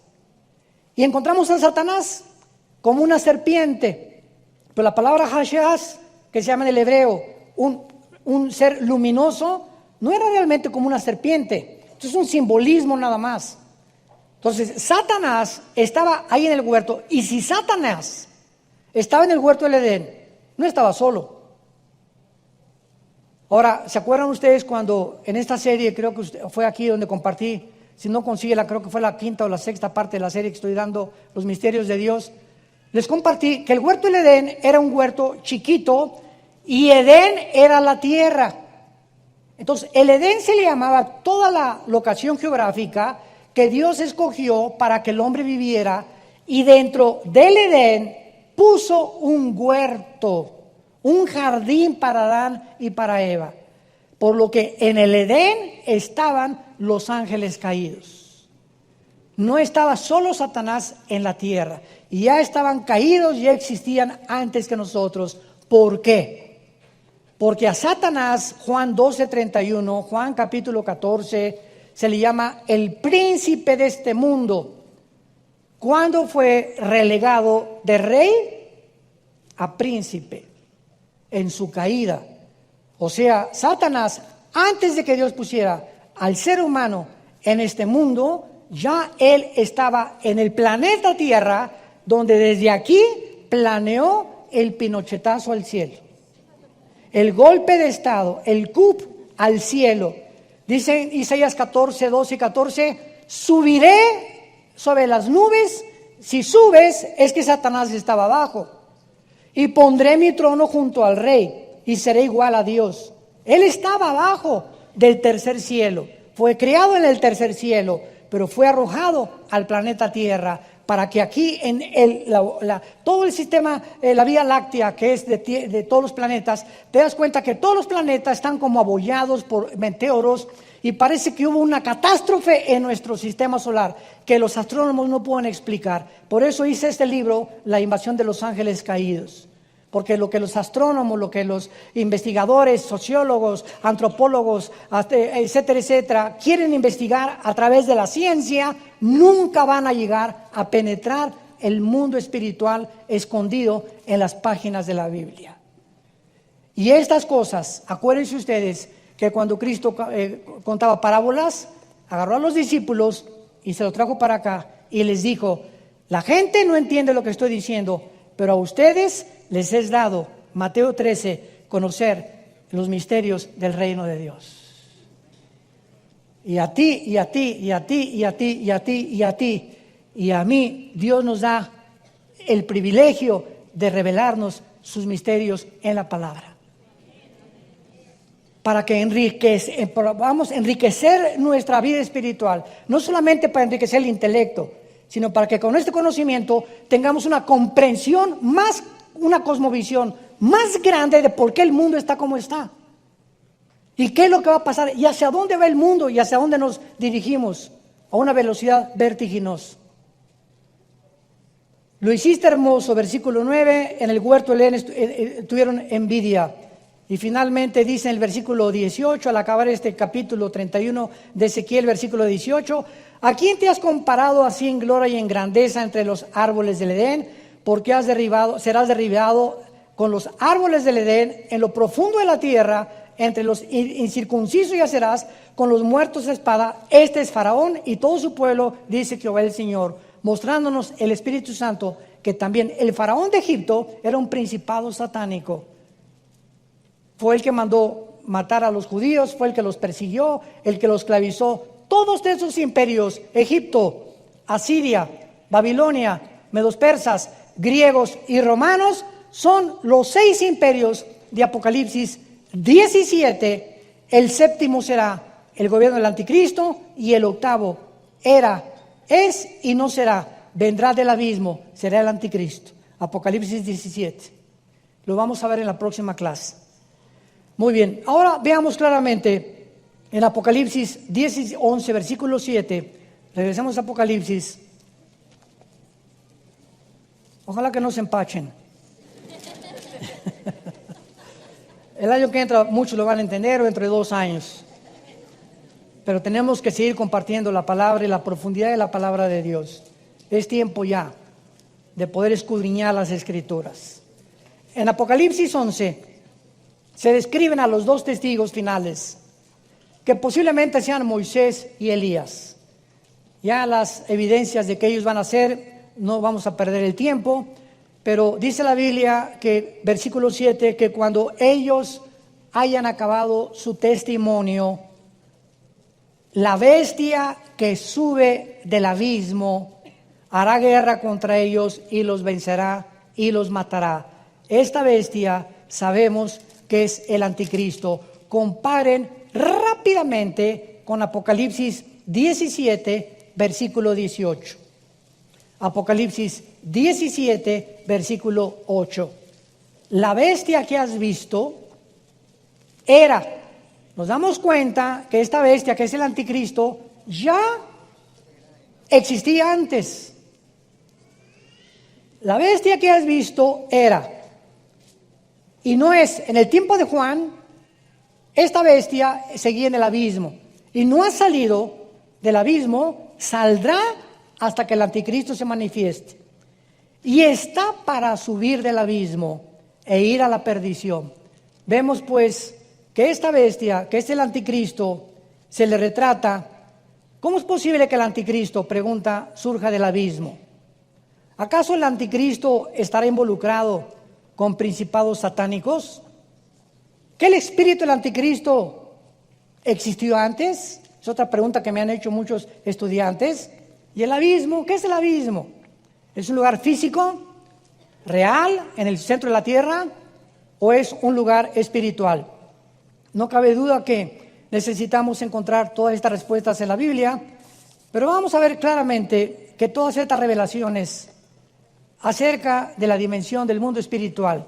S1: Y encontramos a Satanás como una serpiente. Pero la palabra Hashias, que se llama en el hebreo un ser luminoso, no era realmente como una serpiente. Esto es un simbolismo nada más. Entonces, Satanás estaba ahí en el huerto. Y si Satanás estaba en el huerto del Edén, no estaba solo. Ahora, ¿se acuerdan ustedes cuando en esta serie, creo que fue aquí donde compartí, si no consigue, creo que fue la quinta o la sexta parte de la serie que estoy dando, Los Misterios de Dios, les compartí que el huerto del Edén era un huerto chiquito y Edén era la tierra. Entonces, el Edén se le llamaba toda la locación geográfica que Dios escogió para que el hombre viviera, y dentro del Edén puso un huerto, un jardín para Adán y para Eva. Por lo que en el Edén estaban los ángeles caídos. No estaba solo Satanás en la tierra. Y ya estaban caídos, ya existían antes que nosotros. ¿Por qué? Porque a Satanás, Juan 12:31, Juan capítulo 14, se le llama el príncipe de este mundo. ¿Cuándo fue relegado de rey a príncipe? En su caída. O sea, Satanás, antes de que Dios pusiera al ser humano en este mundo, ya él estaba en el planeta Tierra, donde desde aquí planeó el pinochetazo al cielo, el golpe de estado, el coup al cielo. Dice Isaías 14, 12 y 14, subiré sobre las nubes. Si subes, es que Satanás estaba abajo. Y pondré mi trono junto al rey y seré igual a Dios. Él estaba abajo del tercer cielo. Fue creado en el tercer cielo, pero fue arrojado al planeta Tierra para que aquí en todo el sistema, la Vía Láctea, que es de todos los planetas, te das cuenta que todos los planetas están como abollados por meteoros y parece que hubo una catástrofe en nuestro sistema solar que los astrónomos no pueden explicar. Por eso hice este libro, La invasión de los ángeles caídos. Porque lo que los astrónomos, lo que los investigadores, sociólogos, antropólogos, etcétera, etcétera, quieren investigar a través de la ciencia, nunca van a llegar a penetrar el mundo espiritual escondido en las páginas de la Biblia. Y estas cosas, acuérdense ustedes que cuando Cristo contaba parábolas, agarró a los discípulos y se los trajo para acá y les dijo: la gente no entiende lo que estoy diciendo, pero a ustedes les es dado, Mateo 13, conocer los misterios del reino de Dios. Y a ti, y a ti, y a ti, y a ti, y a ti, y a ti, y a mí, Dios nos da el privilegio de revelarnos sus misterios en la palabra. Para que podamos enriquecer nuestra vida espiritual, no solamente para enriquecer el intelecto, sino para que con este conocimiento tengamos una comprensión más, una cosmovisión más grande de por qué el mundo está como está. Y qué es lo que va a pasar y hacia dónde va el mundo y hacia dónde nos dirigimos a una velocidad vertiginosa. Lo hiciste hermoso, versículo 9, en el huerto tuvieron envidia. Y finalmente dice en el versículo 18, al acabar este capítulo 31 de Ezequiel, versículo 18: ¿a quién te has comparado así en gloria y en grandeza entre los árboles del Edén? Porque serás derribado con los árboles del Edén en lo profundo de la tierra, entre los incircuncisos yacerás con los muertos de espada. Este es Faraón y todo su pueblo, dice Jehová el Señor, mostrándonos el Espíritu Santo que también el Faraón de Egipto era un principado satánico. Fue el que mandó matar a los judíos, fue el que los persiguió, el que los esclavizó. Todos esos imperios, Egipto, Asiria, Babilonia, medos persas, griegos y romanos, son los 6 imperios de Apocalipsis 17. El séptimo será el gobierno del anticristo y el octavo es y no será, vendrá del abismo, será el anticristo. Apocalipsis 17. Lo vamos a ver en la próxima clase. Muy bien, ahora veamos claramente en Apocalipsis 11, versículo 7. Regresemos a Apocalipsis. Ojalá que no se empachen. El año que entra muchos lo van a entender, o entre 2 años. Pero tenemos que seguir compartiendo la palabra y la profundidad de la palabra de Dios. Es tiempo ya de poder escudriñar las Escrituras. En Apocalipsis 11 se describen a los 2 testigos finales, que posiblemente sean Moisés y Elías. Ya las evidencias de que ellos van a ser, no vamos a perder el tiempo, pero dice la Biblia que, versículo 7, que cuando ellos hayan acabado su testimonio, la bestia que sube del abismo hará guerra contra ellos y los vencerá y los matará. Esta bestia sabemos que es el anticristo. Comparen rápidamente con Apocalipsis 17, versículo 18. Apocalipsis 17, versículo 8. La bestia que has visto nos damos cuenta que esta bestia, que es el anticristo, ya existía antes. La bestia que has visto y no es, en el tiempo de Juan, esta bestia seguía en el abismo y no ha salido del abismo, saldrá hasta que el anticristo se manifieste. Y está para subir del abismo e ir a la perdición. Vemos pues que esta bestia, que es el anticristo, se le retrata. ¿Cómo es posible que el anticristo, pregunta, surja del abismo? ¿Acaso el anticristo estará involucrado con principados satánicos? ¿Que el espíritu del anticristo existió antes? Es otra pregunta que me han hecho muchos estudiantes. ¿Y el abismo? ¿Qué es el abismo? ¿Es un lugar físico, real, en el centro de la tierra, o es un lugar espiritual? No cabe duda que necesitamos encontrar todas estas respuestas en la Biblia, pero vamos a ver claramente que todas estas revelaciones acerca de la dimensión del mundo espiritual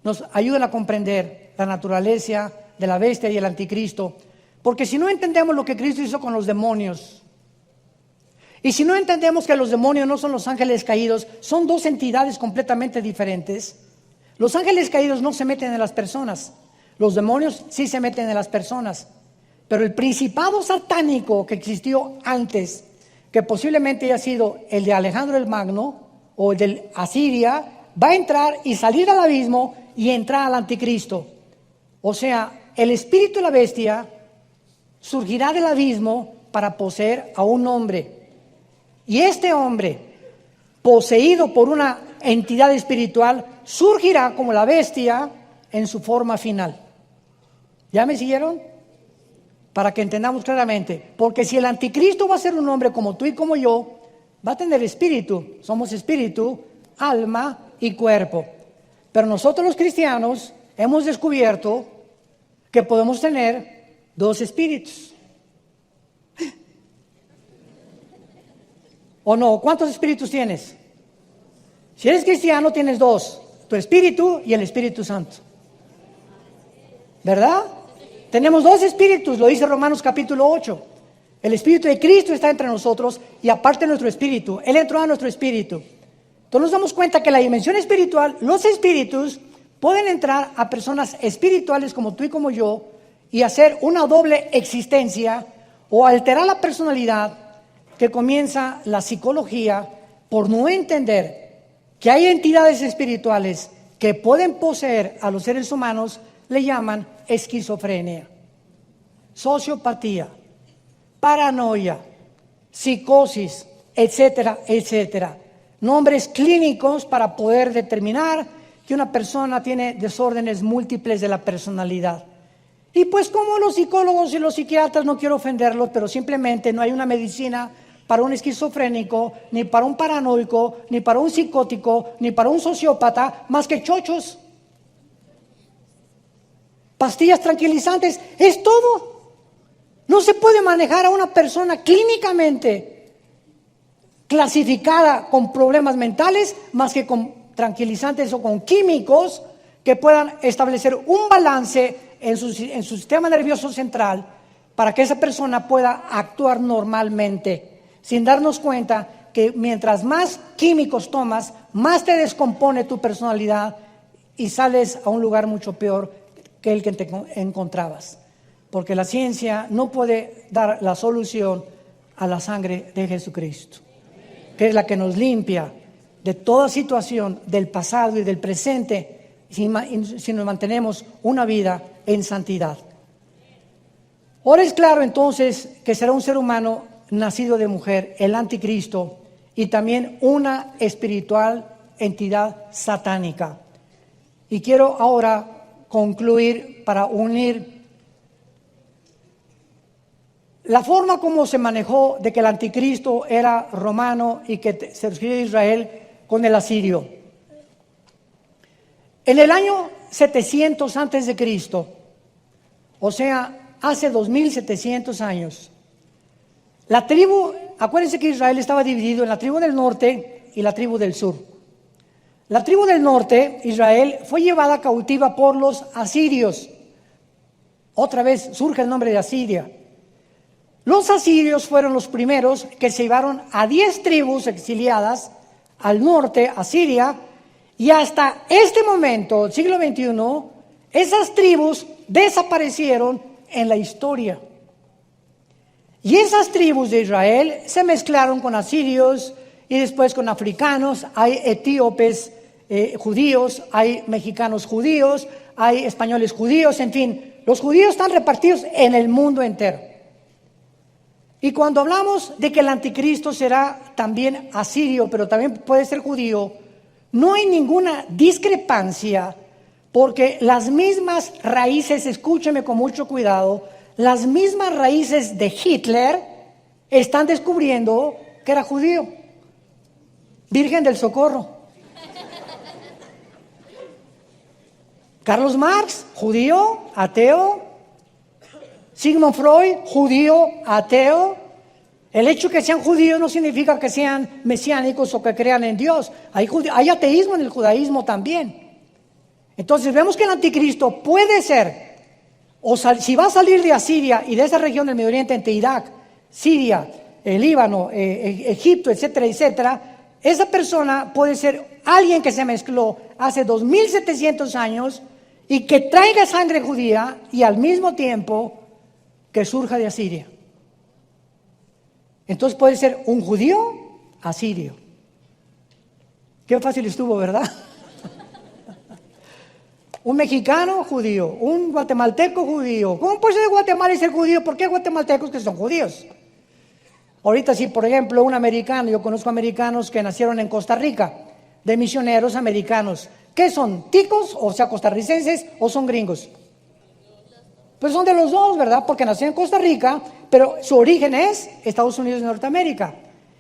S1: nos ayudan a comprender la naturaleza de la bestia y el anticristo, porque si no entendemos lo que Cristo hizo con los demonios, y si no entendemos que los demonios no son los ángeles caídos, son 2 entidades completamente diferentes, Los ángeles caídos no se meten en las personas. Los demonios sí se meten en las personas. Pero el principado satánico que existió antes, que posiblemente haya sido el de Alejandro el Magno o el de Asiria, va a entrar y salir al abismo y entrar al anticristo. O sea, el espíritu de la bestia surgirá del abismo para poseer a un hombre. Y este hombre, poseído por una entidad espiritual, surgirá como la bestia en su forma final. ¿Ya me siguieron? Para que entendamos claramente. Porque si el anticristo va a ser un hombre como tú y como yo, va a tener espíritu. Somos espíritu, alma y cuerpo. Pero nosotros los cristianos hemos descubierto que podemos tener dos espíritus. ¿O no? ¿Cuántos espíritus tienes? Si eres cristiano tienes dos, tu espíritu y el Espíritu Santo. ¿Verdad? Tenemos dos espíritus, lo dice Romanos capítulo 8. El Espíritu de Cristo está entre nosotros y aparte nuestro espíritu. Él entró a nuestro espíritu. Entonces nos damos cuenta que la dimensión espiritual, los espíritus pueden entrar a personas espirituales como tú y como yo y hacer una doble existencia o alterar la personalidad, que comienza la psicología por no entender que hay entidades espirituales que pueden poseer a los seres humanos. Le llaman esquizofrenia, sociopatía, paranoia, psicosis, etcétera, etcétera. Nombres clínicos para poder determinar que una persona tiene desórdenes múltiples de la personalidad. Y pues como los psicólogos y los psiquiatras, no quiero ofenderlos, pero simplemente no hay una medicina para un esquizofrénico, ni para un paranoico, ni para un psicótico, ni para un sociópata, más que chochos, pastillas tranquilizantes, es todo. No se puede manejar a una persona clínicamente clasificada con problemas mentales más que con tranquilizantes o con químicos que puedan establecer un balance en su sistema nervioso central para que esa persona pueda actuar normalmente, sin darnos cuenta que mientras más químicos tomas, más te descompone tu personalidad y sales a un lugar mucho peor que el que te encontrabas. Porque la ciencia no puede dar la solución a la sangre de Jesucristo, que es la que nos limpia de toda situación del pasado y del presente, si nos mantenemos una vida en santidad. Ahora es claro entonces que será un ser humano nacido de mujer, el anticristo, y también una espiritual entidad satánica. Y quiero ahora concluir para unir la forma como se manejó de que el anticristo era romano y que surgió de Israel con el asirio. En el año 700 antes de Cristo, o sea, hace 2700 años, la tribu, acuérdense que Israel estaba dividido en la tribu del norte y la tribu del sur. La tribu del norte, Israel, fue llevada cautiva por los asirios. Otra vez surge el nombre de Asiria. Los asirios fueron los primeros que se llevaron a 10 tribus exiliadas al norte, a Siria, y hasta este momento, el siglo XXI, esas tribus desaparecieron en la historia. Y esas tribus de Israel se mezclaron con asirios y después con africanos. Hay etíopes judíos, hay mexicanos judíos, hay españoles judíos, en fin, los judíos están repartidos en el mundo entero. Y cuando hablamos de que el anticristo será también asirio, pero también puede ser judío, no hay ninguna discrepancia, porque las mismas raíces, escúcheme con mucho cuidado, las mismas raíces de Hitler están descubriendo que era judío. Virgen del Socorro. Carlos Marx, judío, ateo. Sigmund Freud, judío, ateo. El hecho de que sean judíos no significa que sean mesiánicos o que crean en Dios. Hay ateísmo en el judaísmo también. Entonces vemos que el anticristo puede ser, si va a salir de Asiria y de esa región del Medio Oriente entre Irak, Siria, el Líbano, Egipto, etcétera, etcétera, esa persona puede ser alguien que se mezcló hace 2700 años y que traiga sangre judía y al mismo tiempo que surja de Asiria. Entonces puede ser un judío asirio. Qué fácil estuvo, ¿verdad? Un mexicano judío, un guatemalteco judío. ¿Cómo puede ser de Guatemala y ser judío? ¿Por qué guatemaltecos que son judíos? Ahorita si, por ejemplo, un americano, yo conozco americanos que nacieron en Costa Rica, de misioneros americanos. ¿Qué son? ¿Ticos, o sea, costarricenses, o son gringos? Pues son de los dos, ¿verdad? Porque nació en Costa Rica, pero su origen es Estados Unidos de Norteamérica.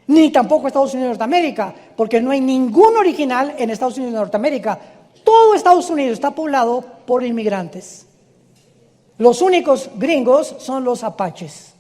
S1: Ni tampoco Estados Unidos de Norteamérica, porque no hay ningún original en Estados Unidos de Norteamérica. Todo Estados Unidos está poblado por inmigrantes. Los únicos gringos son los apaches,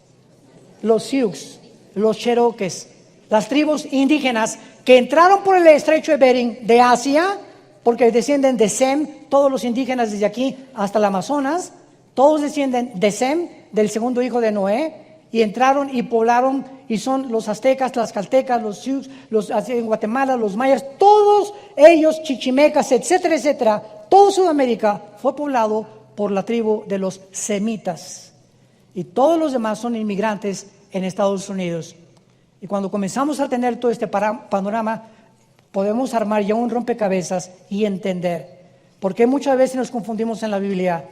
S1: los Sioux, los Cherokees, las tribus indígenas que entraron por el estrecho de Bering de Asia, porque descienden de Sem, todos los indígenas desde aquí hasta el Amazonas, todos descienden de Sem, del segundo hijo de Noé, y entraron y poblaron, y son los aztecas, las caltecas, los Sioux, los en Guatemala, los mayas, todos ellos, chichimecas, etcétera, etcétera. Todo Sudamérica fue poblado por la tribu de los semitas, y todos los demás son inmigrantes en Estados Unidos. Y cuando comenzamos a tener todo este panorama, podemos armar ya un rompecabezas y entender. Porque muchas veces nos confundimos en la Biblia,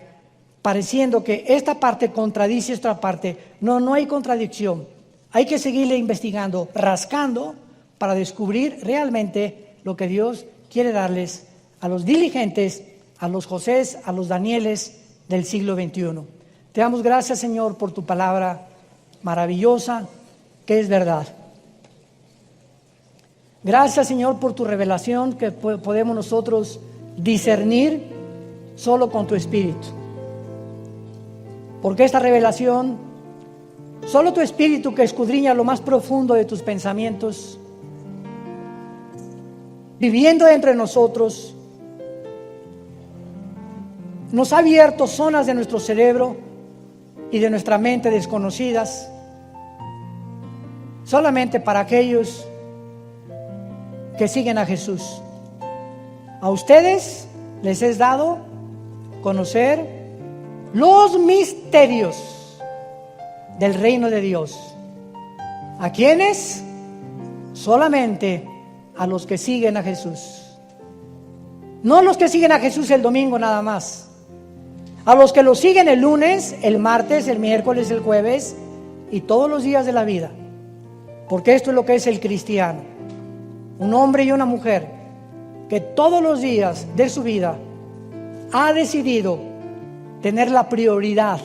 S1: pareciendo que esta parte contradice esta parte. No hay contradicción. Hay que seguirle investigando, rascando, para descubrir realmente lo que Dios quiere darles a los diligentes, a los Josés, a los Danieles del siglo XXI. Te damos gracias, Señor, por tu palabra maravillosa, que es verdad. Gracias, Señor, por tu revelación que podemos nosotros discernir solo con tu Espíritu. Porque esta revelación, solo tu Espíritu que escudriña lo más profundo de tus pensamientos, viviendo entre nosotros, nos ha abierto zonas de nuestro cerebro y de nuestra mente desconocidas, solamente para aquellos que siguen a Jesús. A ustedes les es dado conocer los misterios del reino de Dios. ¿A quiénes? Solamente a los que siguen a Jesús. No los que siguen a Jesús el domingo nada más. A los que lo siguen el lunes, el martes, el miércoles, el jueves y todos los días de la vida. Porque esto es lo que es el cristiano. Un hombre y una mujer que todos los días de su vida ha decidido tener la prioridad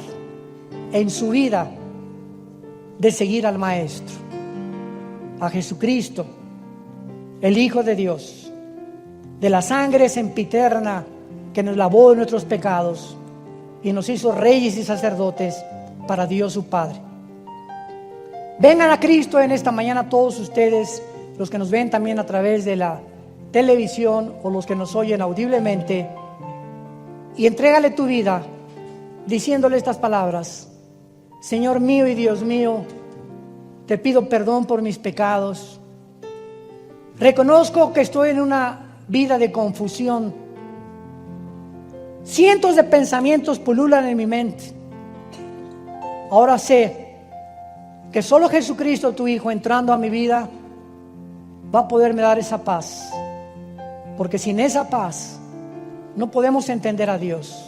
S1: en su vida de seguir al Maestro, a Jesucristo, el Hijo de Dios, de la sangre sempiterna que nos lavó de nuestros pecados y nos hizo reyes y sacerdotes para Dios su Padre. Vengan a Cristo en esta mañana todos ustedes, los que nos ven también a través de la televisión o los que nos oyen audiblemente, y entrégale tu vida diciéndole estas palabras: Señor mío y Dios mío, te pido perdón por mis pecados. Reconozco que estoy en una vida de confusión. Cientos de pensamientos pululan en mi mente. Ahora sé que solo Jesucristo, tu Hijo, entrando a mi vida, va a poderme dar esa paz. Porque sin esa paz no podemos entender a Dios.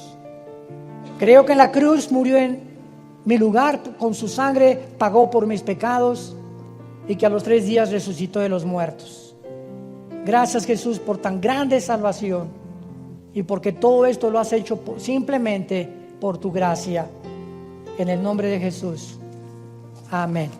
S1: Creo que en la cruz murió en mi lugar, con su sangre pagó por mis pecados, y que a los 3 días resucitó de los muertos. Gracias, Jesús, por tan grande salvación, y porque todo esto lo has hecho simplemente por tu gracia. En el nombre de Jesús. Amén.